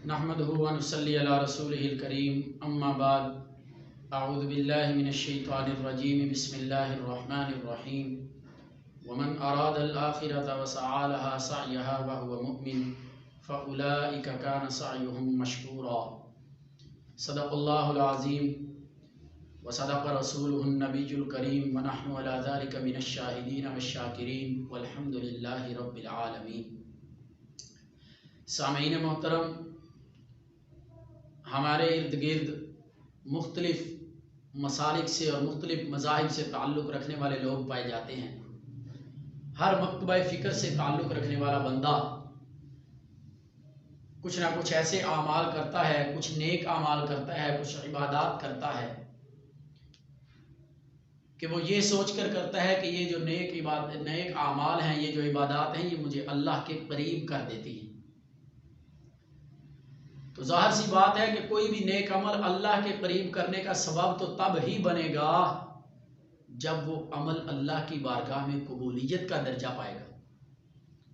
نحمده ونصلي على رسوله الكريم اما بعد اعوذ بالله من الشيطان الرجيم بسم الله الرحمن الرحيم ومن اراد الاخرة وسعى لها سعيها وهو مؤمن فاولئك كان سعيهم مشكورا صدق الله العظيم وصدق رسوله النبي الكريم ونحن على ذلك من الشاهدين والشاكرين والحمد لله رب العالمين۔ سامعین محترم، ہمارے ارد گرد مختلف مسالک سے اور مختلف مذاہب سے تعلق رکھنے والے لوگ پائے جاتے ہیں۔ ہر مکتبہ فکر سے تعلق رکھنے والا بندہ کچھ نہ کچھ ایسے اعمال کرتا ہے، کچھ نیک اعمال کرتا ہے، کچھ عبادات کرتا ہے کہ وہ یہ سوچ کر کرتا ہے کہ یہ جو نیک اعمال ہیں، یہ جو عبادات ہیں، یہ مجھے اللہ کے قریب کر دیتی ہیں۔ تو ظاہر سی بات ہے کہ کوئی بھی نیک عمل اللہ کے قریب کرنے کا سبب تو تب ہی بنے گا جب وہ عمل اللہ کی بارگاہ میں قبولیت کا درجہ پائے گا۔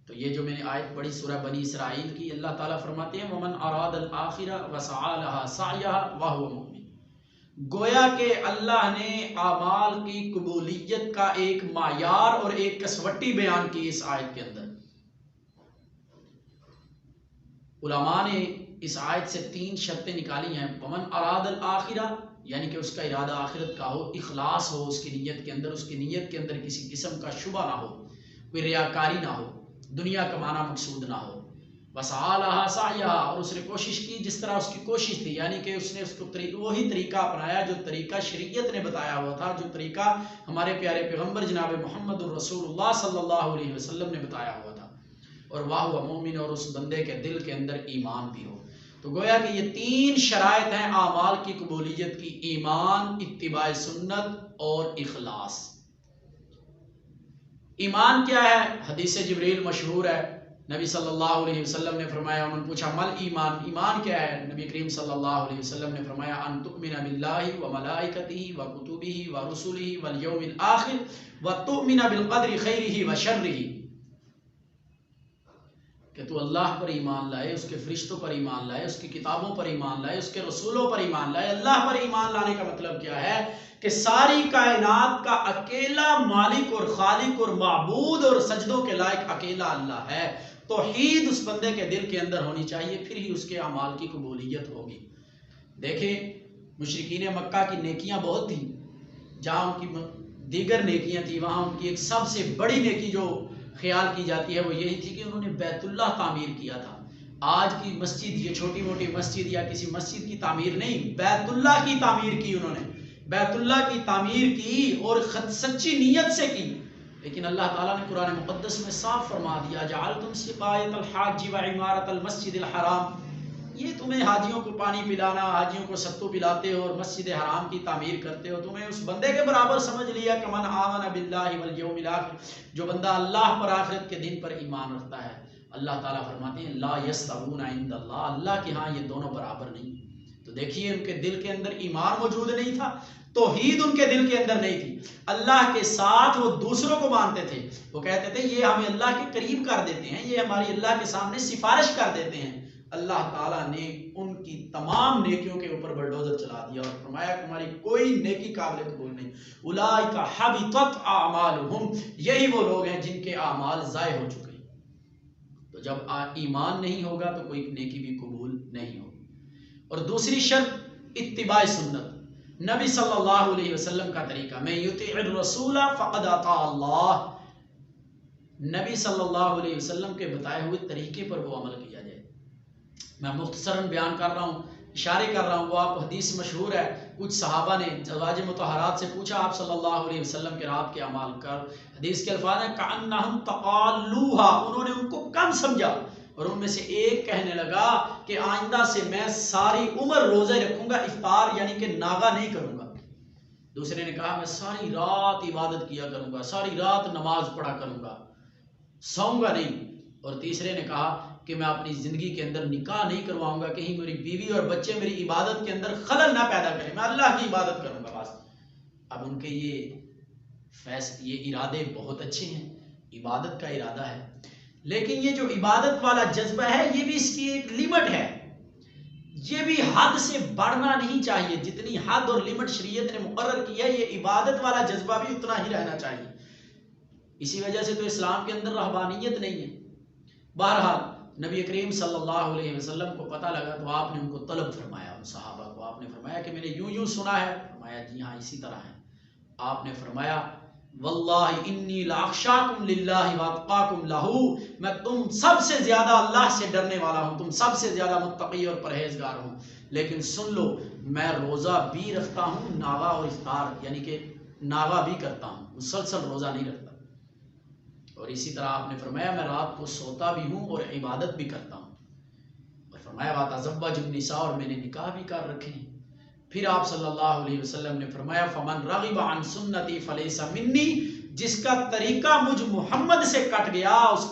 تو یہ جو میں نے آیت پڑھی سورہ بنی اسرائیل کی، اللہ تعالیٰ فرماتے ہیں وَمَنْ أَرَادَ الْآخِرَةَ وَسَعَى لَهَا سَعْيَهَا وَهُوَ مُؤْمِنٌ، گویا کہ اللہ نے اعمال کی قبولیت کا ایک معیار اور ایک کسوٹی بیان کی اس آیت کے اندر۔ علماء نے اس آیت سے 3 شرطیں نکالی ہیں۔ ومن اراد الآخرہ، یعنی کہ اس کا ارادہ آخرت کا ہو، اخلاص ہو اس کی نیت کے اندر، اس کی نیت کے اندر کسی قسم کا شبہ نہ ہو، کوئی ریاکاری نہ ہو، دنیا کمانا مقصود نہ ہو۔ وسعی لہا سعیہا، اور اس نے کوشش کی جس طرح اس کی کوشش تھی، یعنی کہ اس نے وہی طریقہ اپنایا جو طریقہ شریعت نے بتایا ہوا تھا، جو طریقہ ہمارے پیارے پیغمبر جناب محمد الرسول اللہ صلی اللہ علیہ وسلم نے بتایا ہوا تھا، اور وَهُوَ مُؤْمِنٌ، اور اس بندے کے دل کے اندر ایمان بھی ہو۔ تو گویا کہ یہ 3 شرائط ہیں اعمال کی قبولیت کی: ایمان، اتباع سنت اور اخلاص۔ ایمان کیا ہے؟ حدیث جبریل مشہور ہے، نبی صلی اللہ علیہ وسلم نے فرمایا، انہوں نے پوچھا مل ایمان، ایمان کیا ہے؟ نبی کریم صلی اللہ علیہ وسلم نے فرمایا ان تؤمن باللہ وملائکتہ وکتبہ ورسلہ والیوم الآخر وتؤمن بالقدر خیرہ وشرہ، کہ تو اللہ پر ایمان لائے، اس کے فرشتوں پر ایمان لائے، اس کی کتابوں پر ایمان لائے، اس کے رسولوں پر ایمان لائے۔ اللہ پر ایمان لانے کا مطلب کیا ہے؟ کہ ساری کائنات کا اکیلا مالک اور خالق اور معبود اور سجدوں کے لائق اکیلا اللہ ہے۔ توحید اس بندے کے دل کے اندر ہونی چاہیے، پھر ہی اس کے اعمال کی قبولیت ہوگی۔ دیکھیں، مشرکین مکہ کی نیکیاں بہت تھیں، جہاں ان کی دیگر نیکیاں تھیں، وہاں ان کی ایک سب سے بڑی نیکی جو خیال کی جاتی ہے وہ یہی تھی کہ انہوں نے بیت اللہ تعمیر کیا تھا۔ آج کی مسجد، یہ چھوٹی موٹی مسجد یا کسی مسجد کی تعمیر نہیں، بیت اللہ کی تعمیر کی انہوں نے، بیت اللہ کی تعمیر کی اور سچی نیت سے کی۔ لیکن اللہ تعالیٰ نے قرآن مقدس میں صاف فرما دیا جعلتم سقایۃ الحاج وعمارۃ المسجد الحرام، یہ تمہیں حاجیوں کو پانی پلانا، حاجیوں کو ستو پلاتے ہو اور مسجد حرام کی تعمیر کرتے ہو، تمہیں اس بندے کے برابر سمجھ لیا کہ من آمن باللہ والیوم الآخر، جو بندہ اللہ پر آخرت کے دن پر ایمان رکھتا ہے۔ اللہ تعالیٰ فرماتے ہیں لا یستوون عند اللہ، اللہ کے ہاں یہ دونوں برابر نہیں۔ تو دیکھیے ان کے دل کے اندر ایمان موجود نہیں تھا، توحید ان کے دل کے اندر نہیں تھی، اللہ کے ساتھ وہ دوسروں کو مانتے تھے، وہ کہتے تھے یہ ہمیں اللہ کے قریب کر دیتے ہیں، یہ ہماری اللہ کے سامنے سفارش کر دیتے ہیں۔ اللہ تعالیٰ نے ان کی تمام نیکیوں کے اوپر بلڈوزر چلا دیا اور فرمایا کہ ہماری کوئی نیکی قابل قبول نہیں۔ اولئک حبطت اعمالہم، یہی وہ لوگ ہیں جن کے اعمال ضائع ہو چکے ہیں۔ تو جب ایمان نہیں ہوگا تو کوئی نیکی بھی قبول نہیں ہوگی۔ اور دوسری شرط اتباع سنت، نبی صلی اللہ علیہ وسلم کا طریقہ، من یطع الرسول فقد اطاع اللہ، نبی صلی اللہ علیہ وسلم کے بتائے ہوئے طریقے پر وہ عمل کیا جائے۔ میں مختصراً بیان کر رہا ہوں، اشارے کر رہا ہوں، وہ آپ حدیث مشہور ہے، کچھ صحابہ نے ازواج مطہرات سے پوچھا آپ صلی اللہ علیہ وسلم کے رات کے اعمال کر، حدیث کے الفاظ ہیں کأنہم تقالوہا، انہوں نے ان کو کم سمجھا، اور ان میں سے ایک کہنے لگا کہ آئندہ سے میں ساری عمر روزے رکھوں گا، افطار یعنی کہ ناغا نہیں کروں گا۔ دوسرے نے کہا میں ساری رات عبادت کیا کروں گا، ساری رات نماز پڑھا کروں گا، سوؤں گا نہیں۔ اور تیسرے نے کہا کہ میں اپنی زندگی کے اندر نکاح نہیں کرواؤں گا، کہیں میری بیوی اور بچے میری عبادت کے اندر خلل نہ پیدا کریں، میں اللہ کی عبادت کروں گا بس۔ اب ان کے یہ ارادے بہت اچھے ہیں، عبادت کا ارادہ ہے، لیکن یہ جو عبادت والا جذبہ ہے یہ بھی اس کی ایک لیمٹ ہے۔ یہ بھی حد سے بڑھنا نہیں چاہیے، جتنی حد اور لمٹ شریعت نے مقرر کی ہے یہ عبادت والا جذبہ بھی اتنا ہی رہنا چاہیے۔ اسی وجہ سے تو اسلام کے اندر رہبانیت نہیں ہے۔ بہرحال نبی کریم صلی اللہ علیہ وسلم کو پتہ لگا تو آپ نے ان کو طلب فرمایا، ان صحابہ کو آپ نے فرمایا کہ میں نے یوں سنا ہے، فرمایا جی ہاں اسی طرح ہے۔ آپ نے فرمایا واللہ انی لاخشاکم للہ واتقاکم لہ، میں تم سب سے زیادہ اللہ سے ڈرنے والا ہوں، تم سب سے زیادہ متقی اور پرہیزگار ہوں، لیکن سن لو میں روزہ بھی رکھتا ہوں، ناغا اور افطار یعنی کہ ناغا بھی کرتا ہوں، مسلسل روزہ نہیں رکھتا، اور اسی طرح آپ نے فرمایا میں رات کو سوتا بھی ہوں اور عبادت بھی کرتا ہوں، اور فرمایا واتزوج النساء، اور میں نے نکاح بھی کر رکھے ہیں۔ پھر آپ صلی اللہ علیہ وسلم نے فرمایا فمن رغب عن سنتی فلیس منی، جس کا طریقہ مجھ محمد سے کٹ گیا اس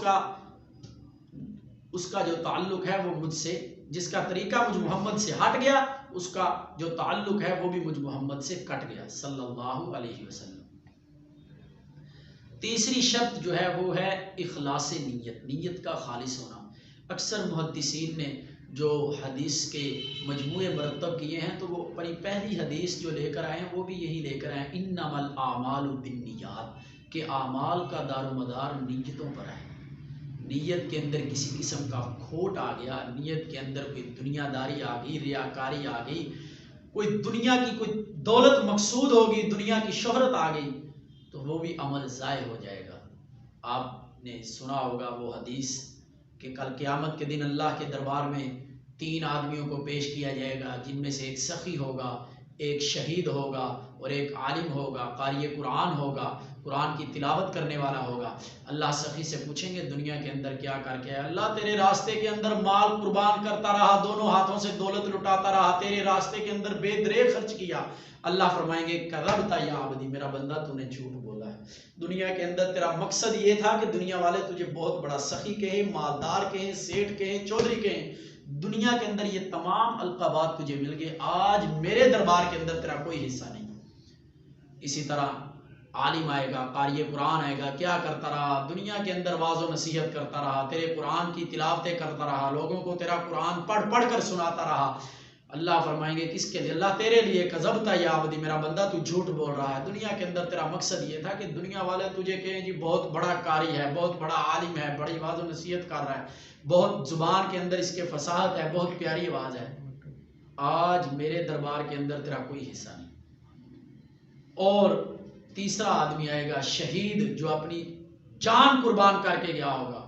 کا جو تعلق ہے وہ مجھ سے، جس کا طریقہ مجھ محمد سے ہٹ گیا اس کا جو تعلق ہے وہ بھی مجھ محمد سے کٹ گیا صلی اللہ علیہ وسلم۔ تیسری شرط جو ہے وہ ہے اخلاص نیت، نیت کا خالص ہونا۔ اکثر محدثین نے جو حدیث کے مجموعے مرتب کیے ہیں تو وہ اپنی پہلی حدیث جو لے کر آئے ہیں وہ بھی یہی لے کر آئے ہیں انما الاعمال بالنیات، کہ اعمال کا دار و مدار نیتوں پر ہے۔ نیت کے اندر کسی قسم کا کھوٹ آ گیا، نیت کے اندر کوئی دنیا داری آ گئی، ریاکاری آ گئی، کوئی دنیا کی کوئی دولت مقصود ہوگی، دنیا کی شہرت آ گئی تو وہ بھی عمل ضائع ہو جائے گا۔ آپ نے سنا ہوگا وہ حدیث کہ کل قیامت کے دن اللہ کے دربار میں 3 آدمیوں کو پیش کیا جائے گا، جن میں سے ایک سخی ہوگا، ایک شہید ہوگا اور ایک عالم ہوگا، قاری قرآن ہوگا، قرآن کی تلاوت کرنے والا ہوگا۔ اللہ سخی سے پوچھیں گے دنیا کے اندر کیا کر کے آیا؟ اللہ تیرے راستے کے اندر مال قربان کرتا رہا، دونوں ہاتھوں سے دولت لٹاتا رہا، تیرے راستے کے اندر بے درے خرچ کیا۔ اللہ فرمائیں گے کذبت یا عبدی، میرا بندہ تو نے جھوٹ بولا ہے، دنیا کے اندر تیرا مقصد یہ تھا کہ دنیا والے تجھے بہت بڑا سخی کہیں، مالدار کہیں، سیٹھ کہیں، چودھری کہیں، دنیا کے اندر یہ تمام القابات تجھے مل گئے، آج میرے دربار کے اندر تیرا کوئی حصہ نہیں۔ اسی طرح عالم آئے گا، قاری قرآن آئے گا، کیا کرتا رہا؟ دنیا کے اندر واعظ و نصیحت کرتا رہا، تیرے قرآن کی تلاوتیں کرتا رہا، لوگوں کو تیرا قرآن پڑھ پڑھ کر سناتا رہا۔ اللہ فرمائیں گے کس کے لیے؟ اللہ تیرے لیے، کذبت یا عبدی، میرا بندہ تو جھوٹ بول رہا ہے، دنیا کے اندر تیرا مقصد یہ تھا کہ دنیا والے تجھے کہیں جی بہت بڑا قاری ہے، بہت بڑا عالم ہے، بڑی واعظ و نصیحت کر رہا ہے، بہت زبان کے اندر اس کے فصاحت ہے، بہت پیاری آواز ہے، آج میرے دربار کے اندر تیرا کوئی حصہ نہیں۔ اور تیسرا آدمی آئے گا شہید، جو اپنی جان قربان کر کے گیا ہوگا۔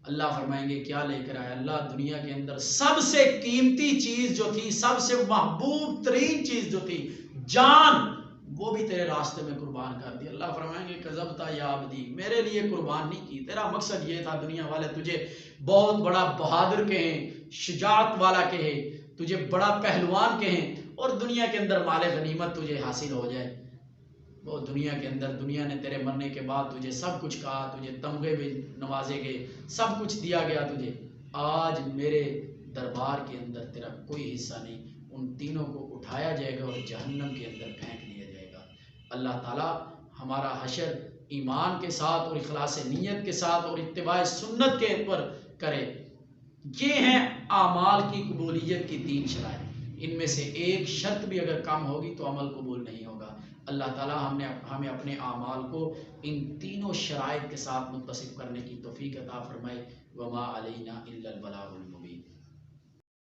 اللہ فرمائیں گے کیا لے کر آیا؟ اللہ دنیا کے اندر سب سے قیمتی چیز جو تھی، سب سے محبوب ترین چیز جو تھی، جان، وہ بھی تیرے راستے میں قربان کر دی۔ اللہ فرمائیں گے کذبت یا عبدی، میرے لیے قربان نہیں کی، تیرا مقصد یہ تھا دنیا والے تجھے بہت بڑا بہادر کہیں، شجاعت والا کہیں، تجھے بڑا پہلوان کہیں، اور دنیا کے اندر مال غنیمت تجھے حاصل ہو جائے۔ وہ دنیا کے اندر دنیا نے تیرے مرنے کے بعد تجھے سب کچھ کہا، تجھے تمغے بھی نوازے گئے، سب کچھ دیا گیا تجھے، آج میرے دربار کے اندر تیرا کوئی حصہ نہیں۔ ان تینوں کو اٹھایا جائے گا اور جہنم کے اندر پھینک دیا جائے گا۔ اللہ تعالی ہمارا حشر ایمان کے ساتھ اور اخلاص نیت کے ساتھ اور اتباع سنت کے اوپر کرے۔ یہ ہیں اعمال کی قبولیت کی 3 شرائط، ان میں سے ایک شرط بھی اگر کم ہوگی تو عمل قبول نہیں ہوگا۔ اللہ تعالیٰ ہمیں اپنے اعمال کو ان تینوں شرائط کے ساتھ متصف کرنے کی توفیق عطا فرمائے۔ وما علینا الا البلاغ المبین۔